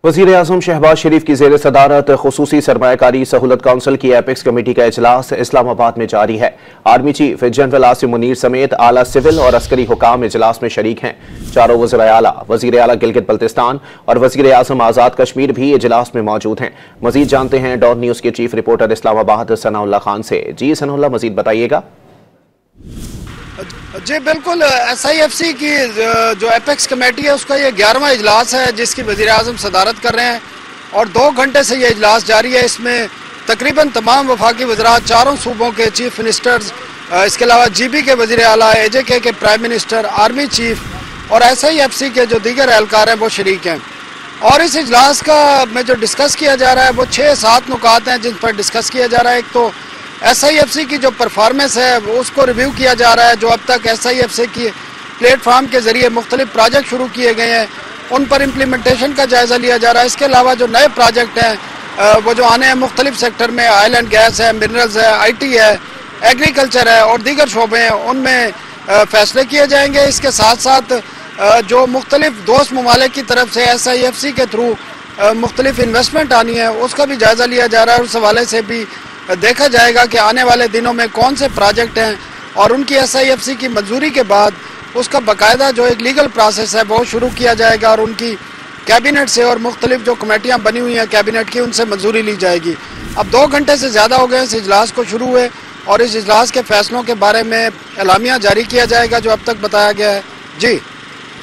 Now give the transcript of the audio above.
वज़ीर आज़म शहबाज शरीफ की ज़ेर सदारत खुसूसी सरमायाकारी सहूलत काउंसिल की एपेक्स कमेटी का इजलास इस्लामाबाद में जारी है। Army chief general Asim Munir समेत आला सिविल और अस्करी हुकाम इजलास में शरीक हैं। चारों वज़ीर आला, वज़ीर आला गिलगित बल्तिस्तान और वज़ीर आज़म आज़ाद कश्मीर भी इजलास में मौजूद हैं। मजीद जानते हैं डॉन न्यूज़ के चीफ रिपोर्टर इस्लामाबाद सनाउल्लाह खान से। जी सनाउल्लाह, मजीद बताइएगा। जी बिल्कुल, SIFC की जो एपेक्स कमेटी है उसका ये 11वां इजलास है जिसकी वज़ीर आज़म सदारत कर रहे हैं और 2 घंटे से ये इजलास जारी है। इसमें तकरीबन तमाम वफाकी वज़रात, चारों सूबों के चीफ मिनिस्टर्स, इसके अलावा GB के वज़ीर आला, AJK के प्राइम मिनिस्टर, आर्मी चीफ और SIFC के जो दीगर एहलकार हैं वो शरीक हैं। और इस इजलास का में जो डिस्कस किया जा रहा है वो 6-7 नुकात हैं जिन पर डिस्कस किया जा रहा है। एक तो SIFC की जो परफॉर्मेंस है वो उसको रिव्यू किया जा रहा है। जो अब तक SIFC की प्लेटफार्म के ज़रिए मुख्तलिफ प्रोजेक्ट शुरू किए गए हैं उन पर इम्प्लीमेंटेशन का जायज़ा लिया जा रहा है। इसके अलावा जो नए प्रोजेक्ट हैं वो जो आने हैं मुख्तलिफ सेक्टर में, ऑयल एंड गैस है, मिनरल्स है, IT है, एग्रीकल्चर है और दीगर शोबे हैं, उनमें फ़ैसले किए जाएंगे। इसके साथ साथ जो मुख्तलिफ दोस्त ममालिक की तरफ से SIFC के थ्रू मुख्तलिफ इन्वेस्टमेंट आनी है उसका भी जायज़ा लिया जा रहा है। उस हवाले से भी देखा जाएगा कि आने वाले दिनों में कौन से प्रोजेक्ट हैं और उनकी SIFC की मंजूरी के बाद उसका बाकायदा जो एक लीगल प्रोसेस है वो शुरू किया जाएगा और उनकी कैबिनेट से और मुख्तलिफ जो कमेटियाँ बनी हुई हैं कैबिनेट की उनसे मंजूरी ली जाएगी। अब 2 घंटे से ज़्यादा हो गए इस इजलास को शुरू हुए और इस इजलास के फैसलों के बारे में एलामिया जारी किया जाएगा जो अब तक बताया गया है। जी।